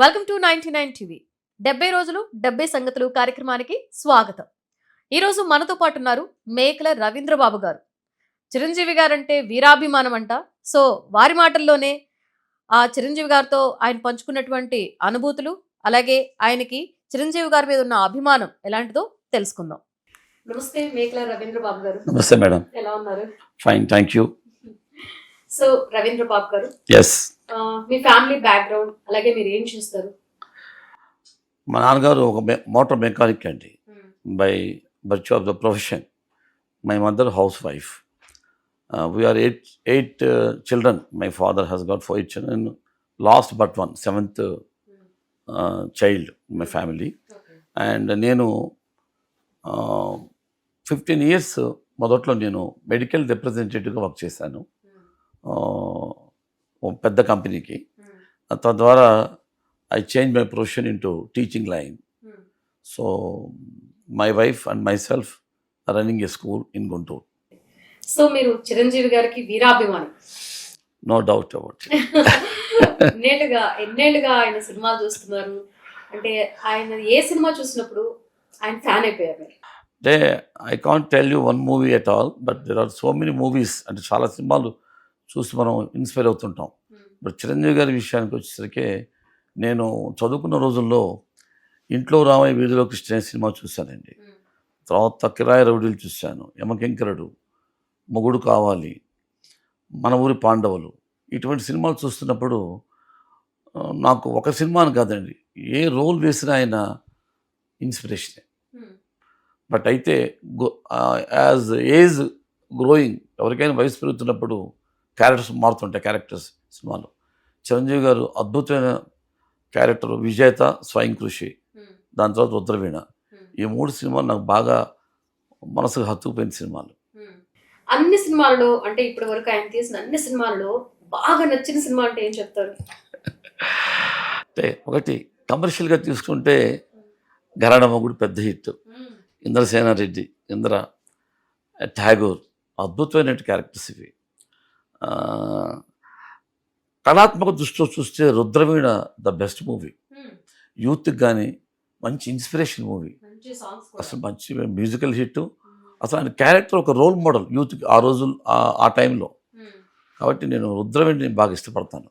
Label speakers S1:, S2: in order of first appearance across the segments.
S1: Welcome to 99 TV 70 రోజులు 70 సంగతులు కార్యక్రమానికి స్వాగతం. ఈరోజు మనతో పాటు ఉన్నారు మేకల రవీంద్రబాబు గారు. చిరంజీవి గారంటే వీరాభిమానం అంట. సో వారి మాటల్లోనే ఆ చిరంజీవి గారితో ఆయన పంచుకున్నటువంటి అనుభూతులు, అలాగే ఆయనకి చిరంజీవి గారి మీద ఉన్న అభిమానం ఎలాంటిదో తెలుసుకుందాం. నమస్తే మేకల రవీంద్రబాబు గారు.
S2: నమస్తే మేడం.
S1: ఎలా ఉన్నారు?
S2: Fine, thank you.
S1: So Ravindra Babu గారు,
S2: ఎస్,
S1: మీ ఫ్యామిలీ బ్యాక్గ్రౌండ్, అలాగే మీరు ఏం చేస్తారు?
S2: మా నాన్నగారు ఒక మోటార్ మెకానిక్ అండి, by birth of the profession. My mother housewife. We are eight children. My father has got 4 children. Last but one, 7th child my family. And నేను 15 years మొదట్లో నేను మెడికల్ రిప్రజెంటేటివ్గా వర్క్ చేశాను పెద్ద కంపెనీకి. తద్వారా I change my profession into teaching line. So my wife and myself running a school in Guntur.
S1: So మీరు చిరంజీవి గారికి వీరాభిమానం?
S2: No doubt about.
S1: ఎన్నేళ్ళుగా ఆయన సినిమాలు చూస్తున్నారు అంటే, ఆయన ఏ సినిమా చూసినప్పుడు ఆయన ఫ్యాన్ అయిపోయారు?
S2: అంటే I can't tell you one movie at all, but there are so many movies. అంటే చాలా సినిమాలు చూసి మనం ఇన్స్పైర్ అవుతుంటాం. బట్ చిరంజీవి గారి విషయానికి వచ్చేసరికి నేను చదువుకున్న రోజుల్లో ఇంట్లో రామయ్య వీధిలో కృష్ణ సినిమా చూశానండి. తర్వాత కిరాయి రౌడీలు చూశాను, యమకింకరుడు, మొగుడు కావాలి, మన ఊరి పాండవులు. ఇటువంటి సినిమాలు చూస్తున్నప్పుడు నాకు ఒక సినిమాని కాదండి, ఏ రోల్ వేసినా ఆయన ఇన్స్పిరేషనే. బట్ అయితే యాజ్ ఏజ్ గ్రోయింగ్, ఎవరికైనా వయసు పెరుగుతున్నప్పుడు క్యారెక్టర్స్ మారుతుంటాయి. క్యారెక్టర్స్ సినిమాలో చిరంజీవి గారు అద్భుతమైన క్యారెక్టర్ విజేత, స్వయం కృషి, దాని తర్వాత రుద్రవీణ. ఈ 3 సినిమాలు నాకు బాగా మనసుకు హత్తుకుపోయిన సినిమాలు.
S1: అన్ని సినిమాలలో అంటే ఇప్పటి వరకు ఆయన తీసిన అన్ని సినిమాలలో బాగా నచ్చిన సినిమా అంటే ఏం చెప్తారు?
S2: అంటే ఒకటి కమర్షియల్గా తీసుకుంటే ఘరానా మొగుడు పెద్ద హిట్. ఇంద్రసేనారెడ్డి, ఇంద్ర, ఠాగూర్ అద్భుతమైన క్యారెక్టర్స్ ఇవి. కళాత్మక దృష్టిలో చూస్తే రుద్రవీణ ద బెస్ట్ మూవీ. యూత్కి కానీ మంచి ఇన్స్పిరేషన్ మూవీ. అసలు మంచి మ్యూజికల్ హిట్. అసలు ఆయన క్యారెక్టర్ ఒక రోల్ మోడల్ యూత్కి ఆ రోజులు, ఆ టైంలో. కాబట్టి నేను రుద్రవీణని బాగా ఇష్టపడతాను.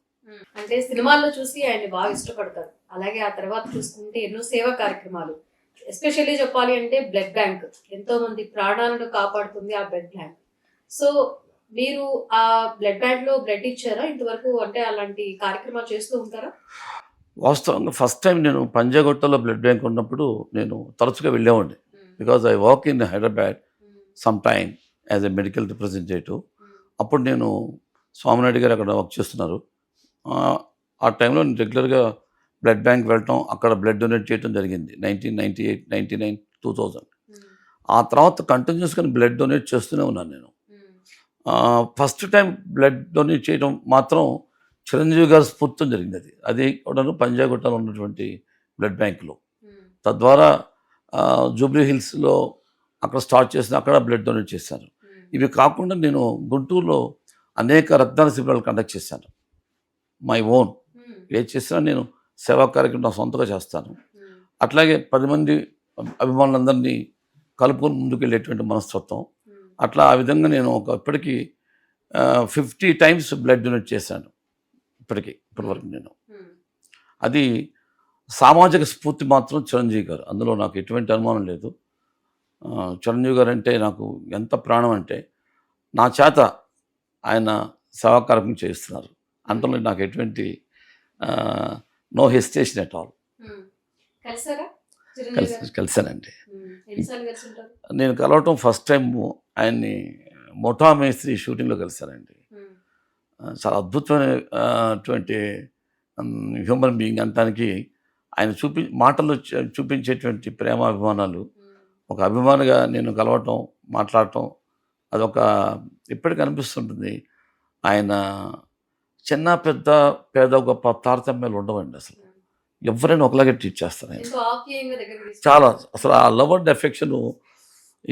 S1: అంటే సినిమాల్లో చూసి ఆయన బాగా ఇష్టపడతారు. అలాగే ఆ తర్వాత చూసుకుంటే ఎన్నో సేవా కార్యక్రమాలు, ఎస్పెషల్లీ చెప్పాలి అంటే బ్లడ్ బ్యాంక్, ఎంతో మంది ప్రాణాలను కాపాడుతుంది ఆ బ్లడ్ బ్యాంక్. సో మీరు ఆ బ్లడ్ బ్యాంక్ లో బ్లడ్ ఇచ్చారా ఇంతవరకు? అంటే అలాంటి కార్యక్రమాలు చేస్తూ ఉంటారా?
S2: వాస్తవంగా ఫస్ట్ టైం నేను పంజాగుట్టలో బ్లడ్ బ్యాంక్ ఉన్నప్పుడు నేను తరచుగా వెళ్ళేవాడిని. Because I work in Hyderabad some time as a medical representative. అప్పుడు నేను స్వామినాయుడు గారు అక్కడ వర్క్ చేస్తున్నారు. ఆ టైంలో నేను రెగ్యులర్గా బ్లడ్ బ్యాంక్ వెళ్ళటం, అక్కడ బ్లడ్ డొనేట్ చేయడం జరిగింది 1998, 99, 2000. ఆ తర్వాత కంటిన్యూస్గా బ్లడ్ డొనేట్ చేస్తూనే ఉన్నాను నేను. ఫస్ట్ టైం బ్లడ్ డొనేట్ చేయడం మాత్రం చిరంజీవి గారి స్ఫూర్తితో జరిగింది. అది కూడా పంజాగుట్టలో ఉన్నటువంటి బ్లడ్ బ్యాంకులో. తద్వారా జూబ్లీ హిల్స్లో అక్కడ స్టార్ట్ చేసిన, అక్కడ బ్లడ్ డొనేట్ చేశాను. ఇవి కాకుండా నేను గుంటూరులో అనేక రక్తదాన శిబిరాలు కండక్ట్ చేశాను. మై ఓన్ ఏది చేసినా నేను సేవా కార్యక్రమం నా సొంతగా చేస్తాను. అట్లాగే 10 మంది అభిమానులందరినీ కలుపుకొని ముందుకు వెళ్ళేటువంటి మనస్తత్వం. అట్లా ఆ విధంగా నేను ఇప్పటికీ 50 times బ్లడ్ డొనేట్ చేశాను ఇప్పటివరకు నేను. అది సామాజిక స్ఫూర్తి మాత్రం చిరంజీవి గారు, అందులో నాకు ఎటువంటి అనుమానం లేదు. చిరంజీవి గారు అంటే నాకు ఎంత ప్రాణం అంటే, నా చేత ఆయన సేవా కార్యక్రమం చేస్తున్నారు అందులో నాకు ఎటువంటి నో హెసిటేషన్ ఎట్ ఆల్. కలిసానండి. నేను కలవటం ఫస్ట్ టైం ఆయన్ని ముఠా మేస్త్రి షూటింగ్లో కలిశానండి. చాలా అద్భుతమైనటువంటి హ్యూమన్ బీయింగ్ అనటానికి ఆయన మాటల్లో చూపించేటువంటి ప్రేమాభిమానాలు, ఒక అభిమానిగా నేను కలవటం, మాట్లాడటం, అదొక ఇప్పటికీ అనిపిస్తుంటుంది. ఆయన చిన్న పెద్ద, పేద గొప్ప తారతమ్యాలు ఉండవండి. అసలు ఎవరైనా ఒకలాగే ట్రీట్ చేస్తారు ఆయన. చాలా అసలు ఆ లవ్ అండ్ ఎఫెక్షన్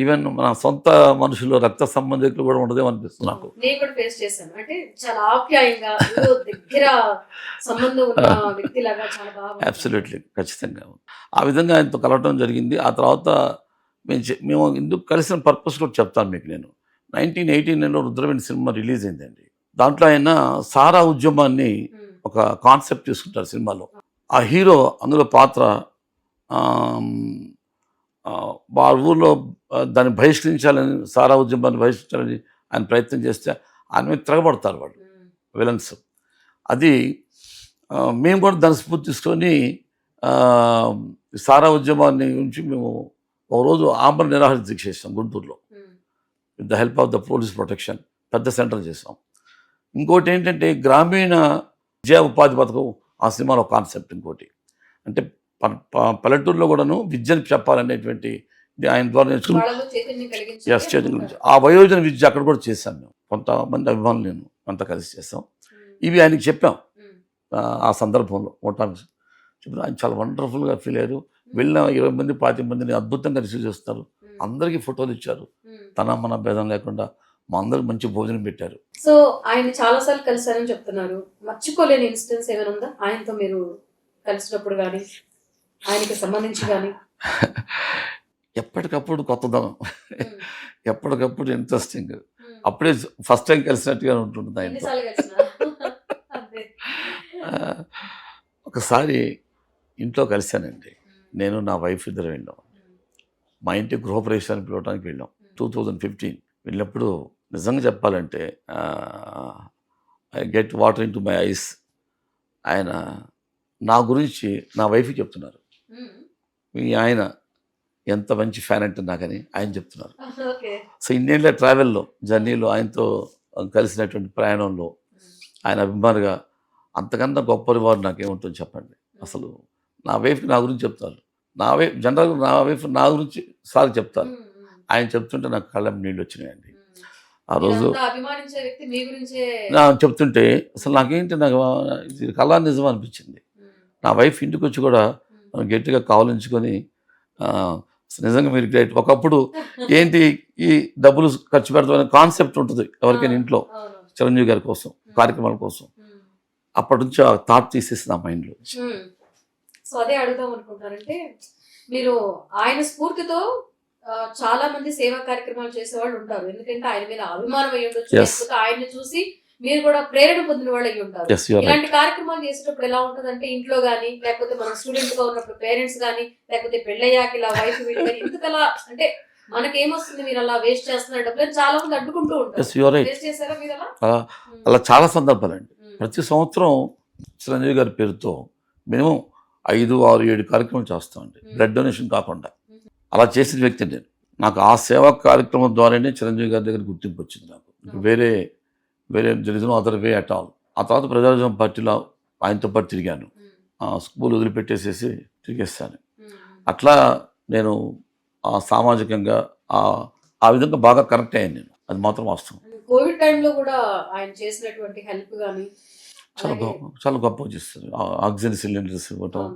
S2: ఈవెన్ మన సొంత మనుషులు రక్త సంబంధికులు కూడా ఉండదేమో అనిపిస్తుంది నాకు.
S1: నేను కూడా ఫేస్ చేశాను. అంటే చాలా ఆప్యాయంగా ఏదో దగ్గర సంబంధం ఉన్న వ్యక్తిలాగా చాలా బాగా
S2: అబ్సల్యూట్లీ, ఖచ్చితంగా ఆ విధంగా ఆయనతో కలవటం జరిగింది. ఆ తర్వాత మేము ఎందుకు కలిసిన పర్పస్ కూడా చెప్తాను మీకు. నేను 1989లో రుద్రవేణి సినిమా రిలీజ్ అయిందండి. దాంట్లో ఆయన సారా ఉద్యమాన్ని ఒక కాన్సెప్ట్ తీసుకుంటారు సినిమాలో. ఆ హీరో అందులో పాత్ర వాళ్ళ ఊర్లో దాన్ని బహిష్కరించాలని, సారా ఉద్యమాన్ని బహిష్కరించాలని ఆయన ప్రయత్నం చేస్తే ఆయన మీద తిరగబడతారు వాళ్ళు విలన్స్. అది మేము కూడా దాన్ని స్ఫూర్తి తీసుకొని సారా ఉద్యమాన్ని గురించి మేము ఒక రోజు ఆమరణ నిరాహార దీక్ష చేసాం గుంటూరులో with the help of the police protection. పెద్ద సెంటర్ చేసాం. ఇంకోటి ఏంటంటే గ్రామీణ విద్యా ఉపాధి పథకం ఆ సినిమాలో కాన్సెప్ట్. ఇంకోటి అంటే పల్లెటూరులో కూడాను విద్యను చెప్పాలనేటువంటి ఆయన ద్వారా నేర్చుకుని చైతన్యం గురించి ఆ వయోజన విద్య అక్కడ కూడా చేశాం మేము. కొంతమంది అభిమానులు నేను అంతా కలిసి చేస్తాం. ఇవి ఆయనకి చెప్పాం ఆ సందర్భంలో ఓటానికి చెప్పిన. ఆయన చాలా వండర్ఫుల్గా ఫీల్ అయ్యారు. వెళ్ళిన 20 మంది 25 మందిని అద్భుతంగా రిసీవ్ చేస్తారు. అందరికీ ఫోటోలు ఇచ్చారు. తన మన భేదం లేకుండా మా అందరికి మంచి భోజనం పెట్టారు.
S1: సో ఆయన చాలా సార్లు కలిసారని చెప్తున్నారు. మర్చిపోలేని ఇన్సిడెన్స్ ఏమైనా ఉందా ఆయనతో మీరు కలిసినప్పుడు కానీ ఆయనకి సంబంధించి కానీ?
S2: ఎప్పటికప్పుడు కొత్తదనం, ఎప్పటికప్పుడు ఇంట్రెస్టింగ్. అప్పుడే ఫస్ట్ టైం కలిసినట్టుగా ఉంటుంది ఆయనతో. ఒకసారి ఇంట్లో కలిశానండి. నేను నా వైఫ్ ఇద్దరు వెళ్ళాం. మా ఇంటి గృహప్రవేశానికి పిలవడానికి వెళ్ళాం 2015. వెళ్ళినప్పుడు నిజంగా చెప్పాలంటే I get water in to my eyes. ఆయన నా గురించి నా వైఫ్కి చెప్తున్నారు. మీ ఆయన ఎంత మంచి ఫ్యాన్ అంటే నాకని ఆయన చెప్తున్నారు. సో ఇన్నేళ్ళ ట్రావెల్లో జర్నీలో ఆయనతో కలిసినటువంటి ప్రయాణంలో ఆయన అభిమానిగా అంతకన్నా గొప్ప వారు నాకేముంటుంది చెప్పండి. అసలు నా వైఫ్కి నా గురించి చెప్తారు. నా వైఫ్ జనరల్గా నా వైఫ్ నా గురించి సార్ చెప్తారు. ఆయన చెప్తుంటే నాకు కళ్ళ నీళ్ళు వచ్చినాయండి. ఆ రోజు చెప్తుంటే అసలు నాకేంటి, నాకు ఇది కళా నిజం అనిపించింది. నా వైఫ్ ఇంటికి వచ్చి కూడా గట్టిగా కావలించుకొని నిజంగా మీరు గ్రేట్. ఒకప్పుడు ఏంటి ఈ డబ్బులు ఖర్చు పెడతామనే కాన్సెప్ట్ ఉంటుంది ఎవరికైనా ఇంట్లో, చిరంజీవి గారి కోసం కార్యక్రమాల కోసం. అప్పటి నుంచి ఆ థాట్ తీసేసింది ఆ మైండ్లో.
S1: సో అదే అడుగుదాం అనుకుంటారంటే, మీరు ఆయన స్ఫూర్తితో చాలా మంది సేవా కార్యక్రమాలు చేసేవాళ్ళు ఉంటారు. ఎందుకంటే ఆయన మీద అభిమానం అయ్యి ఉండొచ్చు, లేకపోతే ఆయన్ని చూసి మీరు కూడా ప్రేరణ పొందిన వాళ్ళు అయ్యి ఉంటారు. ఇలాంటి కార్యక్రమాలు చేసేటప్పుడు ఎలా ఉంటుందంటే, ఇంట్లో గానీ లేకపోతే మనం స్టూడెంట్ గా ఉన్నప్పుడు పేరెంట్స్ గానీ లేకపోతే పెళ్ళయ్యాక ఇలా వైఫ్ వీళ్ళు కానీ ఎందుకలా అంటే మనకేమొస్తుంది మీరు అలా వేస్ట్ చేస్తున్నారు డబ్బులు అని చాలా మంది అడ్డుకుంటూ ఉంటారు. వేస్ట్ చేశారా మీరు అలా?
S2: అలా చాలా సందర్భాలండి. ప్రతి సంవత్సరం చిరంజీవి గారి పేరుతో మినిమం 5, 6, 7 కార్యక్రమాలు చేస్తామండి, బ్లడ్ డొనేషన్ కాకుండా. అలా చేసిన వ్యక్తి నేను. నాకు ఆ సేవా కార్యక్రమం ద్వారానే చిరంజీవి గారి దగ్గర గుర్తింపు వచ్చింది. నాకు వేరే జరిగిన అదర్ వే అట్ ఆల్. ఆ తర్వాత ప్రజారాజ్యం పార్టీలో ఆయనతో పాటు తిరిగాను. స్కూల్ వదిలిపెట్టేసేసి తిరిగేస్తాను. అట్లా నేను సామాజికంగా ఆ విధంగా బాగా కనెక్ట్ అయ్యాను నేను. అది మాత్రం వాస్తవం.
S1: కోవిడ్ టైంలో కూడా ఆయన చేసినటువంటి హెల్ప్ కానీ
S2: చాలా గొప్పగా చేస్తారు. ఆక్సిజన్ సిలిండర్స్ ఇవ్వటం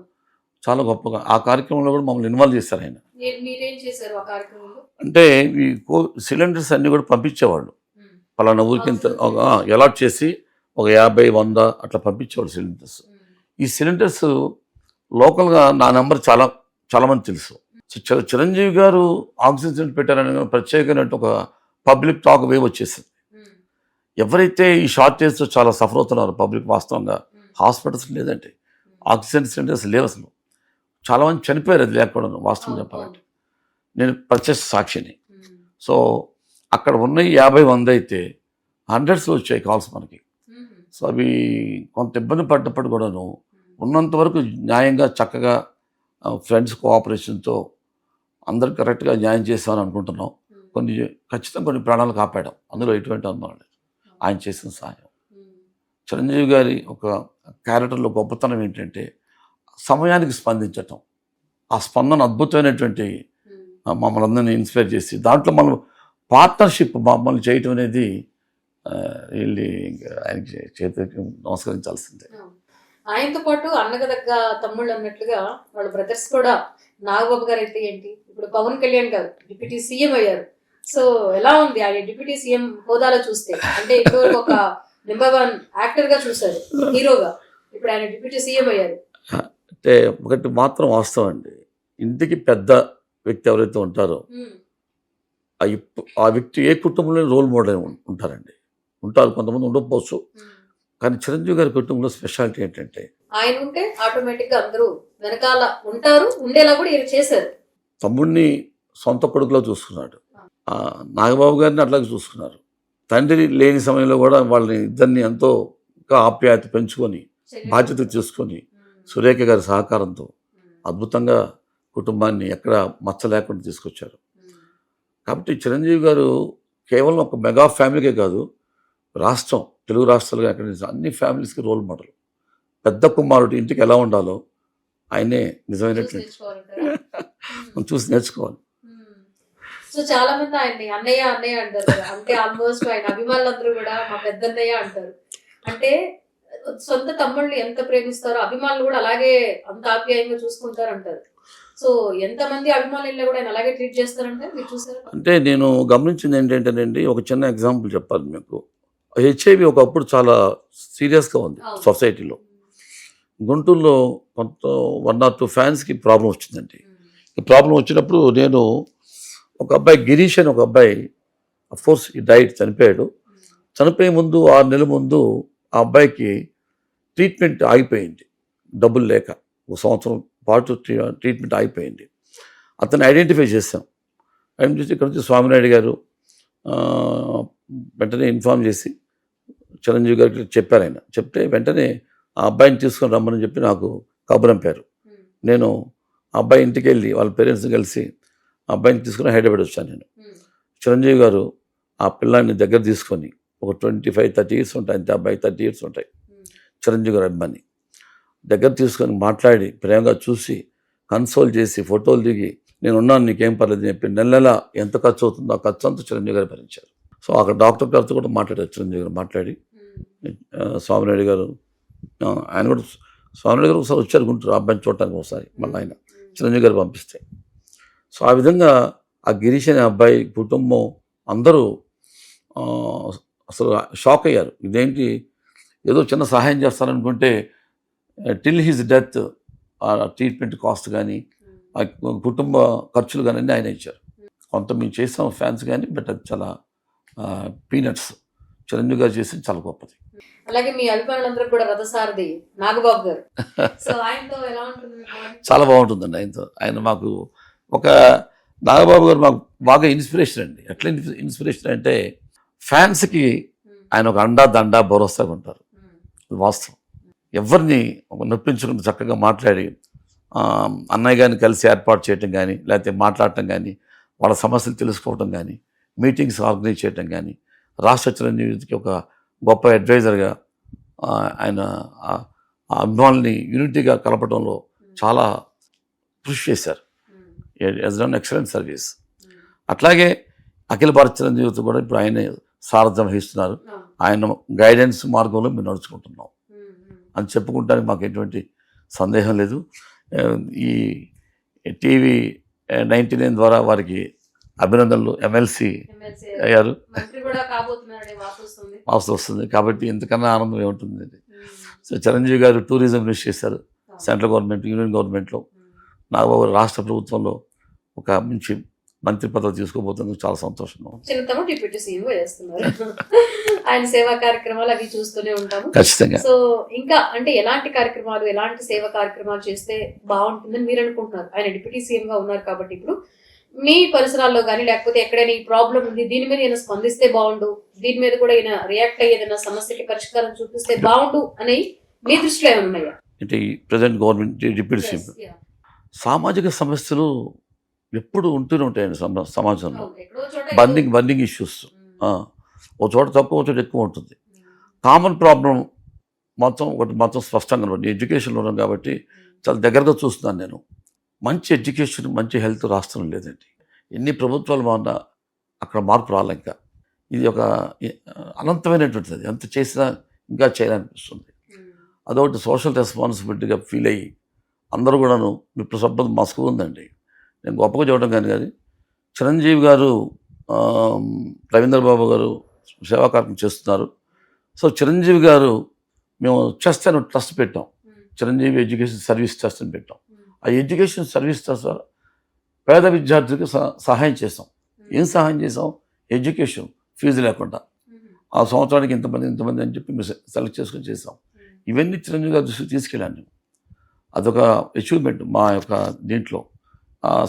S2: చాలా గొప్పగా. ఆ కార్యక్రమంలో కూడా మమ్మల్ని ఇన్వాల్వ్ చేశారు ఆయన.
S1: మీరేం చేశారు ఆ కార్యక్రమంలో?
S2: అంటే ఈ సిలిండర్స్ అన్నీ కూడా పంపించేవాళ్ళు. పలానా ఊరికి ఇంత అలాట్ చేసి ఒక 50, 100 అట్లా పంపించేవాళ్ళు సిలిండర్స్. ఈ సిలిండర్స్ లోకల్గా నా నెంబర్ చాలా మంది తెలుసు. చిరంజీవి గారు ఆక్సిజన్ సిలిండర్ పెట్టారని ప్రత్యేకమైన ఒక పబ్లిక్ టాక్ వేవ్ వచ్చేసింది. ఎవరైతే ఈ షార్టేజ్తో చాలా సఫర్ అవుతున్నారు పబ్లిక్, వాస్తవంగా హాస్పిటల్స్ లేదంటే ఆక్సిజన్ సిలిండర్స్ లేవు అసలు. చాలామంది చనిపోయారు అది లేకపోవడం, వాస్తవం చెప్పాలంటే. నేను ప్రత్యక్ష సాక్షిని. సో అక్కడ ఉన్న 50, 100 అయితే హండ్రెడ్స్లో వచ్చాయి కాల్స్ మనకి. సో అవి కొంత ఇబ్బంది పడ్డప్పుడు కూడాను ఉన్నంత వరకు న్యాయంగా చక్కగా ఫ్రెండ్స్ కోఆపరేషన్తో అందరికి కరెక్ట్గా న్యాయం చేస్తామని అనుకుంటున్నాం. ఖచ్చితంగా కొన్ని ప్రాణాలు కాపాడాం, అందులో ఎటువంటి అనుమానం లేదు. ఆయన చేసిన సహాయం. చిరంజీవి గారి ఒక క్యారెక్టర్లో గొప్పతనం ఏంటంటే సమయానికి స్పందించటం. ఆ స్పందన అద్భుతమైనటువంటి మమ్మల్ని అందరినీ ఇన్స్పైర్ చేసి దాంట్లో మనం పార్ట్నర్షిప్ మమ్మల్ని చేయటం అనేది వెళ్ళి ఆయనకి చేతికి నమస్కరించాల్సిందే.
S1: ఆయనతో పాటు అన్నకు దగ్గర తమ్ముళ్ళు అన్నట్లుగా వాళ్ళ బ్రదర్స్ కూడా, నాగబాబు గారు అయితే ఏంటి, ఇప్పుడు పవన్ కళ్యాణ్ గారు డిప్యూటీ సీఎం అయ్యారు. సో ఎలా ఉంది ఆయన డిప్యూటీ సీఎం హోదాలో చూస్తే? అంటే ఇప్పుడు ఒక నెంబర్ 1 యాక్టర్ గా చూసారు, హీరోగా. ఇప్పుడు ఆయన డిప్యూటీ సీఎం అయ్యారు.
S2: అంటే ఒకటి మాత్రం వాస్తవం అండి, ఇంటికి పెద్ద వ్యక్తి ఎవరైతే ఉంటారో ఆ వ్యక్తి ఏ కుటుంబంలో రోల్ మోడల్ ఉంటారండి. ఉంటారు, కొంతమంది ఉండకపోవచ్చు. కానీ చిరంజీవి గారి కుటుంబంలో స్పెషాలిటీ ఏంటంటే
S1: ఆయన ఉంటే ఆటోమేటిక్ గా అందరూ వెనకాల ఉంటారు, ఉండేలా కూడా ఈయన చేశారు.
S2: తమ్ముడిని సొంత కొడుకులో చూసుకున్నాడు, నాగబాబు గారిని అట్లాగే చూసుకున్నారు. తండ్రి లేని సమయంలో కూడా వాళ్ళని ఇద్దరిని ఎంతో ఆప్యాయత పెంచుకొని బాధ్యత తీసుకొని సురేఖ గారి సహకారంతో అద్భుతంగా కుటుంబాన్ని ఎక్కడ మచ్చ లేకుండా తీసుకొచ్చారు. కాబట్టి చిరంజీవి గారు కేవలం ఒక మెగా ఫ్యామిలీకే కాదు, రాష్ట్రం తెలుగు రాష్ట్రాలుగా ఎక్కడ అన్ని ఫ్యామిలీస్కి రోల్ మోడల్. పెద్ద కుమారుడు ఇంటికి ఎలా ఉండాలో ఆయనే నిజమైనటువంటి మనం చూసి నేర్చుకోవాలి.
S1: సో చాలా మంది ఆయన్ని అన్నయ్య అన్నయ్య అంటారు కదా. అంటే ఆల్మోస్ట్ ఆయన అభిమానులందరూ కూడా మా పెద్దన్నయ్య అంటారు. అంటే సొంత తమ్ముళ్ళని ఎంత ప్రేమిస్తారో అభిమానులు కూడా అలాగే అంత ఆప్యాయంగా చూసుకుంటారు అంటారు. సో ఎంతమంది అభిమానులు కూడా ఆయన అలాగే ట్రీట్ చేస్తారంటే మీరు చూసారు.
S2: అంటే నేను గమనించింది ఏంటంటేనండి, ఒక చిన్న ఎగ్జాంపుల్ చెప్పాలి మీకు. హెచ్ఐవి ఒకప్పుడు చాలా సీరియస్గా ఉంది సొసైటీలో. గుంటూరులో కొంత 1 or 2 ఫ్యాన్స్కి ప్రాబ్లం వచ్చిందండి. ప్రాబ్లం వచ్చినప్పుడు నేను ఒక అబ్బాయి గిరీష్ అని ఒక అబ్బాయి, అఫ్కోర్స్ ఈ డైట్ చనిపోయాడు. చనిపోయే ముందు 6 నెలల ముందు ఆ అబ్బాయికి ట్రీట్మెంట్ ఆగిపోయింది, డబ్బులు లేక. 1 సంవత్సరం పాటు ట్రీట్మెంట్ ఆగిపోయింది. అతన్ని ఐడెంటిఫై చేశాం. ఐడెంటిఫై చేసి ఇక్కడ నుంచి స్వామినాయుడు గారు వెంటనే ఇన్ఫార్మ్ చేసి చిరంజీవి గారికి చెప్పారు. ఆయన చెప్తే వెంటనే ఆ అబ్బాయిని తీసుకొని రమ్మని చెప్పి నాకు కబురంపారు. నేను ఆ అబ్బాయి ఇంటికి వెళ్ళి వాళ్ళ పేరెంట్స్ని కలిసి ఆ అబ్బాయిని తీసుకుని హైదరాబాద్ వచ్చాను. నేను చిరంజీవి గారు ఆ పిల్లాన్ని దగ్గర తీసుకొని, ఒక 25-30 years ఉంటాయి అంతే, అబ్బాయి 30 years ఉంటాయి. చిరంజీవి గారు అబ్బాయిని దగ్గర తీసుకొని మాట్లాడి ప్రేమగా చూసి కన్సోల్ చేసి ఫోటోలు దిగి నేను ఉన్నాను నీకేం పర్లేదు చెప్పి నెల ఎంత ఖర్చు అవుతుందో ఆ ఖర్చు అంతా చిరంజీవి గారు భరించారు. సో అక్కడ డాక్టర్ గారితో కూడా మాట్లాడారు చిరంజీవి గారు. మాట్లాడి స్వామినాయుడు గారు, ఆయన కూడా స్వామినాయుడు గారు ఒకసారి వచ్చారు గుంటూరు అబ్బాయిని చూడటానికి ఒకసారి, మళ్ళీ ఆయన చిరంజీవి గారు పంపిస్తే. సో ఆ విధంగా ఆ గిరీష్ అనే అబ్బాయి కుటుంబం అందరూ అసలు షాక్ అయ్యారు. ఇదేంటి, ఏదో చిన్న సహాయం చేస్తారనుకుంటే టిల్ హిజ్ డెత్ ఆ ట్రీట్మెంట్ కాస్ట్ కానీ ఆ కుటుంబ ఖర్చులు కానీ అన్నీ ఆయన ఇచ్చారు. కొంత మేము చేసాం ఫ్యాన్స్ కానీ, బట్ అది చాలా పీనట్స్. చిరంజీవి గారు చేసింది చాలా గొప్పది.
S1: అలాగే మీ అభిమానులందరూ కూడా రథసారథి నాగబాబు గారు. సో ఆయనతో ఎలా ఉంటుంది?
S2: చాలా బాగుంటుందండి ఆయనతో. ఆయన మాకు ఒక నాగబాబు గారు మాకు బాగా ఇన్స్పిరేషన్ అండి. ఎట్లా ఇన్స్పిరేషన్ అంటే ఫ్యాన్స్కి ఆయన ఒక అండా దండా భరోసాగా ఉంటారు. వాస్తవం. ఎవరిని నొప్పించకుండా చక్కగా మాట్లాడి అన్నయ్య గారిని కలిసి ఏర్పాటు చేయటం కానీ, లేకపోతే మాట్లాడటం కానీ, వాళ్ళ సమస్యలు తెలుసుకోవటం కానీ, మీటింగ్స్ ఆర్గనైజ్ చేయటం కానీ, రాష్ట్ర చిరంజీవికి ఒక గొప్ప అడ్వైజర్గా ఆయన అభిమానుల్ని యూనిటీగా కలపడంలో చాలా కృషి చేశారు. As done excellent service. అట్లాగే అఖిల భారత చిరంజీవితో కూడా ఇప్పుడు ఆయన సారథ్యం వహిస్తున్నారు. ఆయన గైడెన్స్ మార్గంలో మేము నడుచుకుంటున్నాం అని చెప్పుకుంటానికి మాకు ఎటువంటి సందేహం లేదు. ఈ టీవీ 99 ద్వారా వారికి అభినందనలు. ఎమ్మెల్సీ అయ్యారు, వాస్తు వస్తుంది కాబట్టి ఇంతకన్నా ఆనందం ఏముంటుంది. సో చిరంజీవి గారు టూరిజం మినిస్టర్ చేశారు సెంట్రల్ గవర్నమెంట్, యూనియన్ గవర్నమెంట్లో. నాగబాబు రాష్ట్ర ప్రభుత్వంలో ఒక మంచి మంత్రి పదవి తీసుకోబోతుంది, చాలా సంతోషంగా ఉంది.
S1: చిన్నతమ్మ డిప్యూటీ సీఎం చేస్తున్నారు. ఆయన సేవా కార్యక్రమాలు అవి చూస్తూనే ఉంటాము
S2: ఖచ్చితంగా.
S1: సో ఇంకా అంటే ఎలాంటి కార్యక్రమాలు, ఎలాంటి సేవా కార్యక్రమాలు చేస్తే బాగుంటుందని మీరు అనుకుంటున్నారు? ఆయన డిప్యూటీ సీఎం గా ఉన్నారు కాబట్టి ఇప్పుడు మీ పరిసరాల్లో కానీ, లేకపోతే ఎక్కడైనా ఈ ప్రాబ్లం ఉంది, దీని మీద ఈయన స్పందిస్తే బాగుండు, దీని మీద కూడా ఈయన రియాక్ట్ అయ్యి ఏదైనా సమస్యకి పరిష్కారం చూపిస్తే బాగుండు అని మీ దృష్టిలో ఏమైనా ఉన్నాయా?
S2: అంటే ఈ ప్రజెంట్ గవర్నమెంట్ డిప్యూటీ సీఎం సామాజిక సమస్యలు ఎప్పుడు ఉంటూనే ఉంటాయండి సమాజంలో. బండింగ్ ఇష్యూస్ ఒక చోట తక్కువ, ఒక చోట ఎక్కువ ఉంటుంది. కామన్ ప్రాబ్లం మొత్తం స్పష్టంగా ఉంటుంది. ఎడ్యుకేషన్లో ఉన్నాం కాబట్టి చాలా దగ్గరగా చూస్తున్నాను నేను. మంచి ఎడ్యుకేషన్, మంచి హెల్త్ రాష్ట్రం లేదండి. ఎన్ని ప్రభుత్వాలు బాగున్నా అక్కడ మార్పు రాలే. ఇంకా ఇది ఒక అనంతమైనటువంటిది. ఎంత చేసినా ఇంకా చేయాలనిపిస్తుంది. అదొకటి సోషల్ రెస్పాన్సిబిలిటీగా ఫీల్ అయ్యి అందరూ కూడాను ఇప్పుడు సపోజ్ మా స్కూల్ ఉందండి, నేను గొప్పగా చూడడం కానీ కాదు. చిరంజీవి గారు రవీంద్ర బాబు గారు సేవా కార్యక్రమం చేస్తున్నారు. సో చిరంజీవి గారు మేము చెస్ట్ అని ట్రస్ట్ పెట్టాం. చిరంజీవి ఎడ్యుకేషన్ సర్వీస్ ట్రస్ట్ అని పెట్టాం. ఆ ఎడ్యుకేషన్ సర్వీస్ ట్రస్ట్ ద్వారా పేద విద్యార్థులకు సహాయం చేసాం. ఏం సహాయం చేసాం? ఎడ్యుకేషన్ ఫీజు లేకుండా ఆ సంవత్సరానికి ఇంతమంది అని చెప్పి మేము సెలెక్ట్ చేసుకొని చేసాం. ఇవన్నీ చిరంజీవి గారి దృష్టికి తీసుకెళ్ళాను నేను. అదొక అచీవ్మెంట్ మా యొక్క దీంట్లో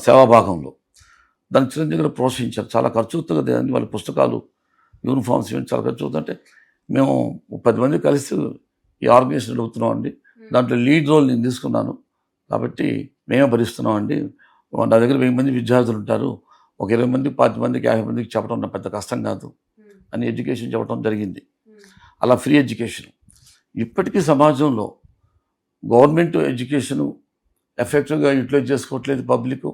S2: సేవాభాగంలో. దాన్ని చిరంజీవి గారు ప్రోత్సహించారు. చాలా ఖర్చు అవుతుంది దాన్ని, వాళ్ళ పుస్తకాలు యూనిఫామ్స్ ఇవన్నీ చాలా ఖర్చు అవుతుందంటే మేము 10 మంది కలిసి ఈ ఆర్గనైజేషన్ నడుపుతున్నాం అండి. దాంట్లో లీడ్ రోల్ నేను తీసుకున్నాను కాబట్టి మేమే భరిస్తున్నాం అండి. నా దగ్గర 1000 మంది విద్యార్థులు ఉంటారు, ఒక 20 మంది 10 మందికి 50 మందికి చెప్పడం నాకు పెద్ద కష్టం కాదు అని ఎడ్యుకేషన్ చెప్పడం జరిగింది. అలా ఫ్రీ ఎడ్యుకేషన్. ఇప్పటికీ సమాజంలో గవర్నమెంట్ ఎడ్యుకేషను ఎఫెక్టివ్గా యూటిలైజ్ చేసుకోవట్లేదు పబ్లిక్.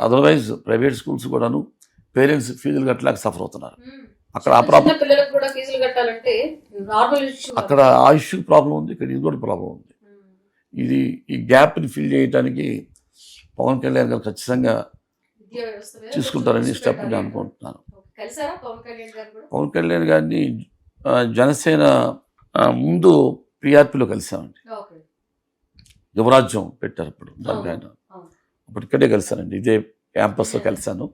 S2: అదర్వైజ్ ప్రైవేట్ స్కూల్స్ కూడాను పేరెంట్స్ ఫీజులు కట్టలేక సఫర్ అవుతున్నారు. అక్కడ ఆ ప్రాబ్లం,
S1: పిల్లలకు కూడా ఫీజులు కట్టాలంటే నార్మల్ ఇష్యూ.
S2: అక్కడ ఆ ఇష్యూ ప్రాబ్లం ఉంది, ఇక్కడ ఇది కూడా ప్రాబ్లం ఉంది. ఈ గ్యాప్ని ఫిల్ చేయడానికి పవన్ కళ్యాణ్ గారు ఖచ్చితంగా తీసుకుంటారని స్టెప్ నేను అనుకుంటున్నాను. పవన్ కళ్యాణ్ గారిని జనసేన ముందు పిఆర్పిలో కలిసామండి. యువరాజ్యం పెట్టారు అప్పుడు దానికి ఆయన. అప్పుడు ఇక్కడే కలిసానండి, ఇదే క్యాంపస్లో కలిశాను.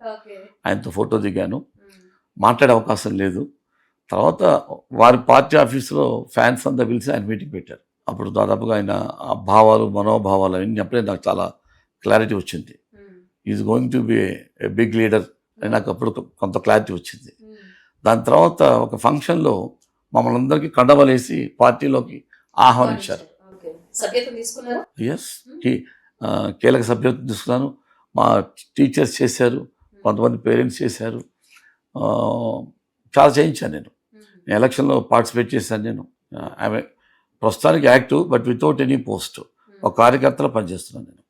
S2: ఆయనతో ఫోటో దిగాను. మాట్లాడే అవకాశం లేదు. తర్వాత వారి పార్టీ ఆఫీసులో ఫ్యాన్స్ అంతా పిలిచి ఆయన మీటింగ్ పెట్టారు. అప్పుడు దాదాపుగా ఆయన ఆ భావాలు మనోభావాలు అవన్నీ అప్పుడే నాకు చాలా క్లారిటీ వచ్చింది. Is going to be a big leader అని నాకు అప్పుడు కొంత క్లారిటీ వచ్చింది. దాని తర్వాత ఒక ఫంక్షన్లో మమ్మల్ని అందరికీ కండవలేసి పార్టీలోకి ఆహ్వానించారు. ఎస్, కీలక సభ్యత్వం తీసుకున్నాను. మా టీచర్స్ చేశారు, కొంతమంది పేరెంట్స్ చేశారు. చాలా చేయించాను నేను. ఎలక్షన్లో పార్టిసిపేట్ చేశాను నేను. ఆమె ప్రస్తుతానికి active but without any post, ఒక కార్యకర్తలో పనిచేస్తున్నాను నేను.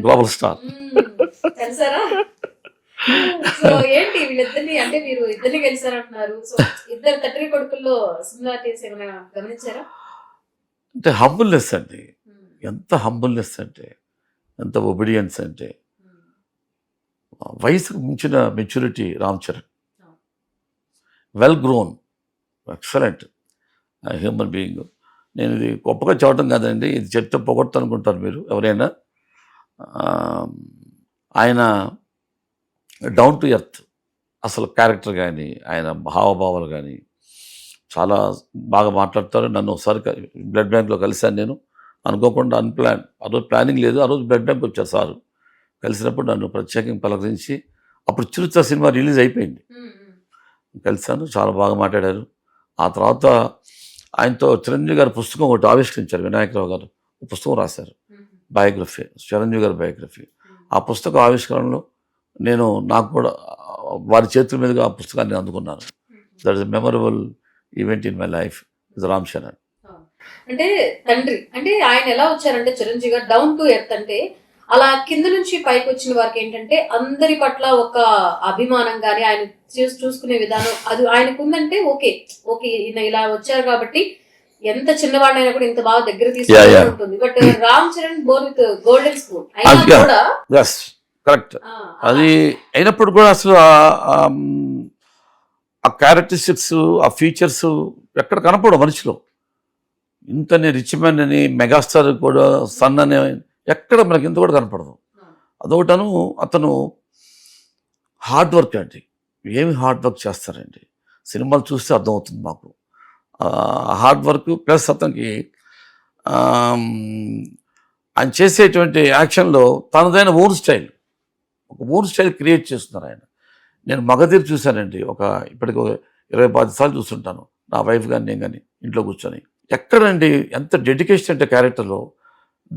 S2: Global star.
S1: ఏంటి వీళ్ళిద్దరిని, అంటే మీరు ఇద్దరిని గెలిచారంటున్నారు, ఇద్దరు తండ్రి కొడుకుల్లో సిమిలారిటీస్ ఏమైనా గమనించారా?
S2: అంటే హంబుల్నెస్ అండి, ఎంత హంబుల్నెస్ అంటే, ఎంత ఒబీడియన్స్ అంటే, వయసుకు మించిన maturity Ram Charan. Well grown, excellent human being. నేను ఇది గొప్పగా చెప్పడం కాదండి, ఇది చెప్తే పొగొడతా అనుకుంటారు మీరు ఎవరైనా. ఆయన డౌన్ టు ఎర్త్, అసలు క్యారెక్టర్ కానీ ఆయన హావభావాలు కానీ చాలా బాగా మాట్లాడతారు. నన్ను ఒకసారి బ్లడ్ బ్యాంక్లో కలిశాను నేను, అనుకోకుండా అన్ప్లాన్. ఆ రోజు ప్లానింగ్ లేదు, ఆ రోజు బ్లడ్ బ్యాంక్ వచ్చారు సారు. కలిసినప్పుడు నన్ను ప్రత్యేకంగా పలకరించి, అప్పుడు చిరుత సినిమా రిలీజ్ అయిపోయింది, కలిశాను. చాలా బాగా మాట్లాడారు. ఆ తర్వాత ఆయనతో చిరంజీవి గారి పుస్తకం ఒకటి ఆవిష్కరించారు. వినాయకరావు గారు పుస్తకం రాశారు, బయోగ్రఫీ, చిరంజీవి గారి బయోగ్రఫీ. ఆ పుస్తక ఆవిష్కరణలో నాకు కూడా వారి చేతుల మీదుగా ఆ పుస్తకాన్ని అందుకున్నాను. That is memorable event in my life is Ram Charan.
S1: అంటే తండ్రి అంటే ఆయన ఎలా వచ్చారంటే చిరంజీవి గారు డౌన్ టు ఎర్త్, అంటే అలా కింద నుంచి పైకి వచ్చిన వారికి ఏంటంటే అందరి పట్ల ఒక అభిమానం కానీ ఆయన చూసుకునే విధానం అది ఆయనకు ఉందంటే ఓకే ఈయన ఇలా వచ్చారు కాబట్టి ఎంత చిన్నవాడైనా కూడా ఇంత బాగా దగ్గర తీసుకుంటూ ఉంటుంది. But Ram Charan Born with golden spoon అయినా కూడా
S2: కరెక్ట్. అది అయినప్పుడు కూడా అసలు ఆ క్యారెక్టరిస్టిక్స్, ఆ ఫీచర్స్ ఎక్కడ కనపడవు మనిషిలో. ఇంతని రిచ్ మ్యాన్ అని, మెగాస్టార్ కూడా సన్ అనే ఎక్కడ మనకి ఇంత కూడా కనపడదు. అదొకటను. అతను హార్డ్ వర్క్ అండి, ఏమి హార్డ్ వర్క్ చేస్తారండి, సినిమాలు చూస్తే అర్థమవుతుంది మాకు. హార్డ్ వర్క్ ప్లస్ అతనికి ఆయన చేసేటువంటి యాక్షన్లో తనదైన ఓన్ స్టైల్, ఒక ఓన్ స్టైల్ క్రియేట్ చేస్తున్నారు ఆయన. నేను మగధీర్ చూశానండి, ఇప్పటికి 20-25 సార్లు చూస్తుంటాను, నా వైఫ్ కానీ నేను కానీ ఇంట్లో కూర్చొని. ఎక్కడండి ఎంత డెడికేషన్ అంటే క్యారెక్టర్లో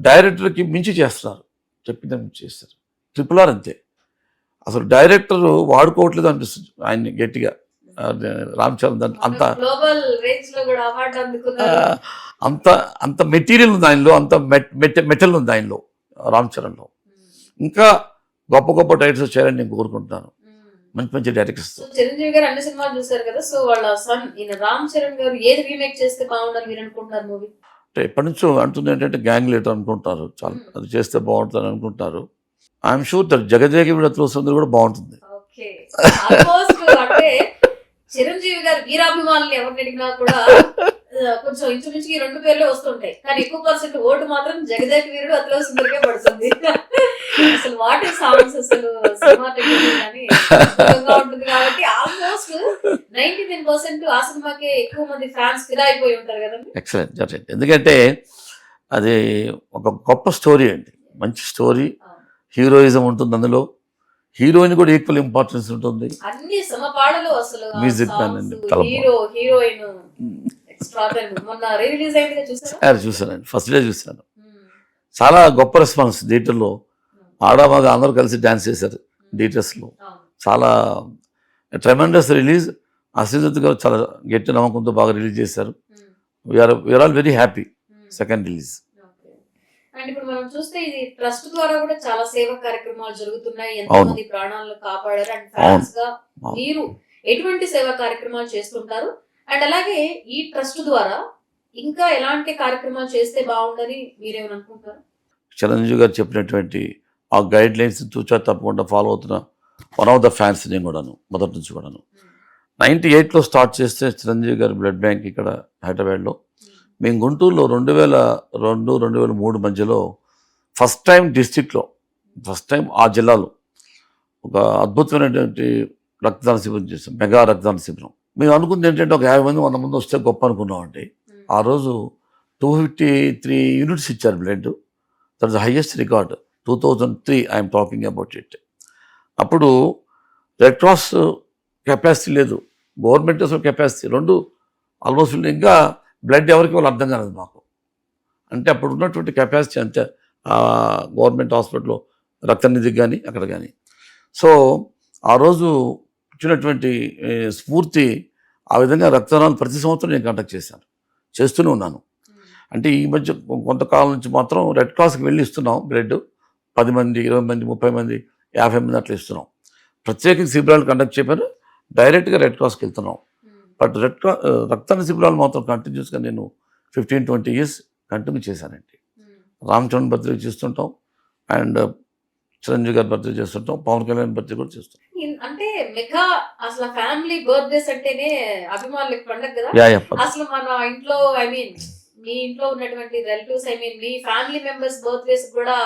S2: డైరెక్టర్కి మించి చేస్తున్నారు, చెప్పిందని మించి చేస్తారు. RRR అంతే, అసలు డైరెక్టర్ వాడుకోవట్లేదు అనిపిస్తుంది ఆయన్ని గట్టిగా. రామ్ చరణ్ అంత మెటీరియల్ ఉంది ఆయనలో, అంత మెటల్ ఉంది ఆయనలో, రామ్ చరణ్లో. ఇంకా గొప్ప గొప్ప డైరెక్టర్స్ వచ్చారని నేను కోరుకుంటున్నాను, మంచి మంచి డైరెక్టర్స్.
S1: చిరంజీవి గారు అన్ని సినిమాలు చూసారు కదా, సో వాళ్ళ సన్ ఈయన రామ్ చరణ్ గారు ఏది రీమేక్ చేస్తే బాగుండాలి మీరు అనుకుంటున్నారు మూవీ?
S2: అంటే ఎప్పటి నుంచో అంటుంది ఏంటంటే గ్యాంగ్ లీడర్ అనుకుంటారు, చాలా అది చేస్తే బాగుంటుంది అనుకుంటారు. I'm sure that Jagadeka Veerudu సుందరి కూడా బాగుంటుంది.
S1: ఓకే. ఆల్మోస్ట్ అంటే చిరంజీవి గారి వీరాభిమానులు ఎవరిని అడిగినా కూడా కొంచెం ఇంచుమించుకి ఈ రెండు పేర్లే వస్తుంటాయి, కానీ ఎక్కువ పర్సెంట్ ఓటు మాత్రం జగదేక వీరుడు అతిలో సుందరికే పడుతుంది. అసలు వాటి సాంగ్స్ అసలు సినిమా కానీ అద్భుతంగా ఉంటుంది కాబట్టి ఆల్మోస్ట్ 99% ఆ సినిమాకే ఎక్కువ మంది ఫ్యాన్స్ ఫిదా అయిపోయి ఉంటారు కదండి.
S2: ఎక్సలెంట్. ఎందుకంటే అది ఒక గొప్ప స్టోరీ అండి, మంచి స్టోరీ, హీరోయిజం ఉంటుంది అందులో, హీరోయిన్ కూడా ఈక్వల్ ఇంపార్టెన్స్ ఉంటుంది.
S1: అన్ని సమపాడలు అసలు
S2: మ్యూజిక్ అండి,
S1: హీరో హీరోయిన్ మొన్న రిలీజ్ అయింది చూసారా?
S2: చూసానండి, ఫస్ట్ డే చూసాను. చాలా గొప్ప రెస్పాన్స్ థియేటర్లో, ఆడమగ అందరూ కలిసి డాన్స్ చేశారు థియేటర్స్లో. చాలా ట్రెమెండస్ రిలీజ్. అశ్విన్ గారు చాలా గట్టి నమ్మకంతో బాగా రిలీజ్ చేశారు. We are all very happy second release.
S1: And ఇప్పుడు మనం చూస్తే ఇది ట్రస్ట్ ద్వారా కూడా చాలా సేవా కార్యక్రమాలు జరుగుతున్నాయి, ఎంతో మంది ప్రాణాలను కాపాడారు. అండ్ ఫ్యాన్స్ గా మీరు ఎటువంటి సేవా కార్యక్రమాలు చేస్తుంటారు? అండ్ అలాగే ఈ ట్రస్ట్ ద్వారా ఇంకా ఎలాంటి కార్యక్రమాలు చేస్తే బాగుండని మీరేమని అనుకుంటారు?
S2: చిరంజీవి గారు చెప్పినటువంటి ఆ గైడ్ లైన్స్ తూచా తప్పకుండా ఫాలో అవుతున్న వన్ ఆఫ్ ద ఫ్యాన్స్ నేను కూడాను, మొదటి నుంచి కూడాను. 98లో స్టార్ట్ చేస్తే చిరంజీవి గారి బ్లడ్ బ్యాంక్ ఇక్కడ హైదరాబాద్లో, మేము గుంటూరులో 2002-2003 మధ్యలో ఫస్ట్ టైం డిస్టిక్లో, ఫస్ట్ టైం ఆ జిల్లాలో ఒక అద్భుతమైనటువంటి రక్తదాన శిబిరం చేసాం, మెగా రక్తదాన శిబిరం. మేము అనుకుంది ఏంటంటే ఒక 50 మంది 100 మంది వస్తే గొప్ప అనుకున్నామండి. ఆ రోజు 253 యూనిట్స్ ఇచ్చారు blood. That is the highest record. 2003 I'm talking about it. అప్పుడు రెడ్ క్రాస్ కెపాసిటీ లేదు, గవర్నమెంట్ కెపాసిటీ రెండు ఆల్మోస్ట్. ఇంకా బ్లడ్ ఎవరికి వాళ్ళు అర్థం కాలేదు మాకు. అంటే అప్పుడు ఉన్నటువంటి కెపాసిటీ అంతే గవర్నమెంట్ హాస్పిటల్లో రక్తనిధికి కానీ అక్కడ కానీ. సో ఆ రోజు ఇచ్చినటువంటి స్ఫూర్తి, ఆ విధంగా రక్తదానాలు ప్రతి సంవత్సరం నేను కండక్ట్ చేస్తూనే ఉన్నాను. అంటే ఈ మధ్య కొంతకాలం నుంచి మాత్రం రెడ్ క్రాస్కి వెళ్ళి ఇస్తున్నాం బ్లడ్. 10 మంది 20 మంది 30 మంది 50 మంది అట్లా ఇస్తున్నాం. ప్రత్యేక శిబిరాలు కండక్ట్ చేయమని డైరెక్ట్గా రెడ్ క్రాస్కి వెళ్తున్నాం. బట్ రక్తదాన శిబిరాలు మాత్రం కంటిన్యూస్గా నేను 15-20 ఇయర్స్ కంటిన్యూ చేశానండి. రామచంద్రన్ బర్త్డే చేస్తుంటాం, అండ్ చిరంజీవి గారి బర్త్డే చేస్తుంటాం, పవన్ కళ్యాణ్ బర్త్డే కూడా చేస్తుంటాం.
S1: అంటే మెగా అసలు ఫ్యామిలీ బర్త్డేస్ అంటేనే అభిమానులకు పండుగ కదా. అసలు మన ఇంట్లో మీ ఇంట్లో ఉన్నటువంటి రిలేటివ్స్ మీ ఫ్యామిలీ మెంబర్స్ బర్త్డేస్ కూడా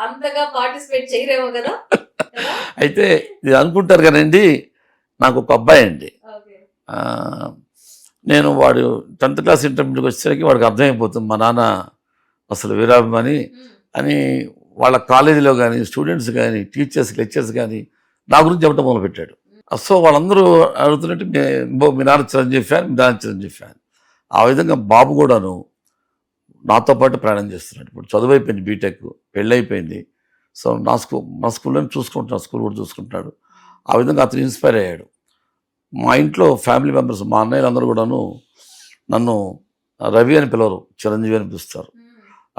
S1: అంతగా పార్టిసిపేట్ చేయరేమో కదా.
S2: అయితే ఇది అనుకుంటారు కదండి, నాకు ఒక అబ్బాయి అండి. నేను వాడు 10th క్లాస్ ఇంటర్మీడియట్కి వచ్చేసరికి వాడికి అర్థమైపోతుంది మా నాన్న అసలు వీరాభిమాని అని. వాళ్ళ కాలేజీలో కానీ స్టూడెంట్స్ కానీ టీచర్స్ లెక్చర్స్ కానీ నా గురించి చెప్పడం మొదలుపెట్టాడు. సో వాళ్ళందరూ అడుగుతున్నట్టు మీ నాన్న చిరంజీవి ఫ్యాన్, మీ నాన్న చిరంజీవి ఫ్యాన్. ఆ విధంగా బాబు కూడాను నాతో పాటు ప్రయాణం చేస్తున్నాడు. ఇప్పుడు చదువు అయిపోయింది, బీటెక్, పెళ్ళి అయిపోయింది. సో మా స్కూల్లో చూసుకుంటున్నాడు, స్కూల్ కూడా చూసుకుంటున్నాడు. ఆ విధంగా అతను ఇన్స్పైర్ అయ్యాడు. మా ఇంట్లో ఫ్యామిలీ మెంబర్స్, మా అన్నయ్యలందరూ కూడాను నన్ను రవి అని పిలవరు, చిరంజీవి అని పిలుస్తారు.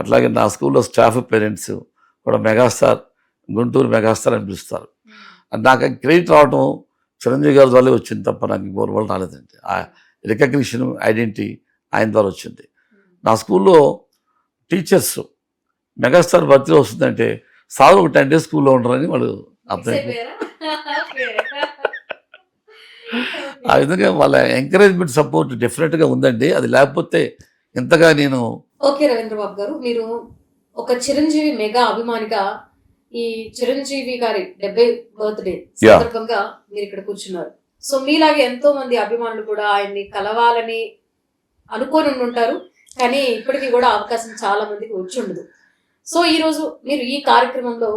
S2: అట్లాగే నా స్కూల్లో స్టాఫ్ పేరెంట్స్ కూడా మెగాస్టార్, గుంటూరు మెగాస్టార్ అని పిలుస్తారు. నాకు క్రెడిట్ రావడం చిరంజీవి గారి ద్వారా వచ్చింది తప్ప నాకు ఇంకోరు వాళ్ళు రాలేదండి. ఆ రికగ్నిషన్, ఐడెంటిటీ ఆయన ద్వారా వచ్చింది. నా స్కూల్లో టీచర్స్ మెగాస్టార్ బర్త్డే వస్తుందంటే సార్ ఒక 10 days స్కూల్లో ఉండరని వాళ్ళు అర్థమైపోయారు. ఆ విధంగా వాళ్ళ ఎంకరేజ్మెంట్ సపోర్ట్ డెఫినెట్గా ఉందండి. అది లేకపోతే ఇంతగా నేను.
S1: ఓకే రవీంద్రబాబు గారు, మీరు ఒక చిరంజీవి మెగా అభిమానిగా ఈ చిరంజీవి గారి 70వ బర్త్డే సందర్భంగా మీరు ఇక్కడ కూర్చున్నారు. సో మీలాగే ఎంతో మంది అభిమానులు కూడా ఆయన్ని కలవాలని అనుకోని ఉంటారు, కానీ ఇప్పటికీ కూడా అవకాశం చాలా మందికి వచ్చి ఉండదు. సో ఈ రోజు మీరు ఈ కార్యక్రమంలో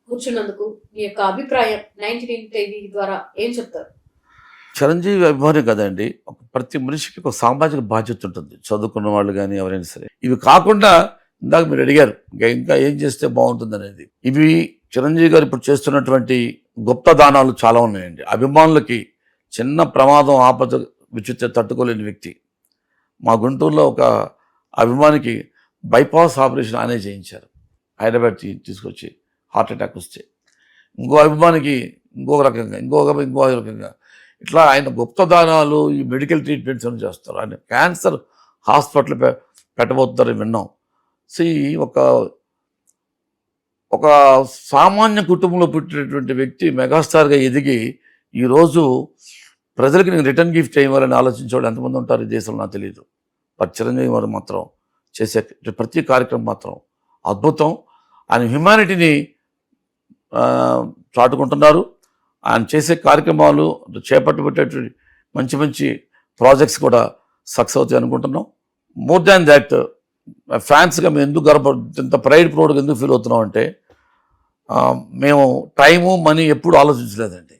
S1: కూర్చున్నందుకు మీ యొక్క అభిప్రాయం 99 టీవీ ద్వారా ఏం చెప్తారు?
S2: చిరంజీవి అభిమాని కదండి, ప్రతి మనిషికి ఒక సామాజిక బాధ్యత ఉంటుంది, చదువుకున్న వాళ్ళు కానీ ఎవరైనా సరే. ఇవి కాకుండా ఇందాక మీరు అడిగారు ఇంకా ఏం చేస్తే బాగుంటుంది అనేది. ఇవి చిరంజీవి గారు ఇప్పుడు చేస్తున్నటువంటి గొప్ప దానాలు చాలా ఉన్నాయండి. అభిమానులకి చిన్న ప్రమాదం, ఆపద విచిత్ర తట్టుకోలేని వ్యక్తి. మా గుంటూరులో ఒక అభిమానికి బైపాస్ ఆపరేషన్ ఆయనే చేయించారు, హైదరాబాద్ తీసుకొచ్చి హార్ట్ అటాక్ వస్తే. ఇంకో అభిమానికి ఇంకో రకంగా ఇట్లా ఆయన గొప్ప దానాలు, ఈ మెడికల్ ట్రీట్మెంట్స్ అని చేస్తారు. ఆయన క్యాన్సర్ హాస్పిటల్ పెట్టబోతున్నారని విన్నాం. సి ఒక ఒక సామాన్య కుటుంబంలో పుట్టినటువంటి వ్యక్తి మెగాస్టార్గా ఎదిగి ఈరోజు ప్రజలకి నేను రిటర్న్ గిఫ్ట్ ఇవ్వాలని ఆలోచించేవాళ్ళు ఎంతమంది ఉంటారు ఈ దేశంలో నాకు తెలియదు. బట్ చిరంజీవి వారు మాత్రం చేసే ప్రతి కార్యక్రమం మాత్రం అద్భుతం. ఆయన హ్యుమానిటీని చాటుకుంటున్నారు. ఆయన చేసే కార్యక్రమాలు చేపట్టబట్టేటువంటి మంచి మంచి ప్రాజెక్ట్స్ కూడా సక్సెస్ అవుతాయి అనుకుంటున్నాం. మోర్ దాన్ దాట్ ఫ్యాన్స్గా మేము ఎందుకు ఇంత ప్రైడ్ ప్రౌడ్గా ఎందుకు ఫీల్ అవుతున్నాం అంటే మేము టైము మనీ ఎప్పుడు ఆలోచించలేదండి.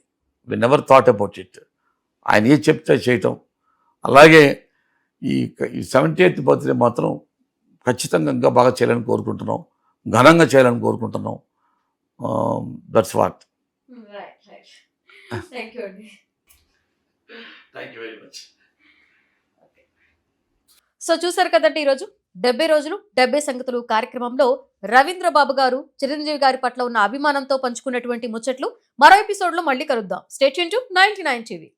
S2: We never thought about it. ఆయన ఏది చెప్తే చేయటం. అలాగే ఈ 78th బర్త్డే మాత్రం ఖచ్చితంగా ఇంకా బాగా చేయాలని కోరుకుంటున్నాం, ఘనంగా చేయాలని కోరుకుంటున్నాం. That's what.
S1: థ్యాంక్ యూ అండి.
S2: Thank you very much.
S1: So చూసారు కదండి, ఈరోజు 70 రోజులు 70 సంగతులు కార్యక్రమంలో రవీంద్ర బాబు గారు చిరంజీవి గారి పట్ల ఉన్న అభిమానంతో పంచుకున్నటువంటి ముచ్చట్లు మరో ఎపిసోడ్ లో మళ్ళీ కలుద్దాం. Stay tune to 99 TV.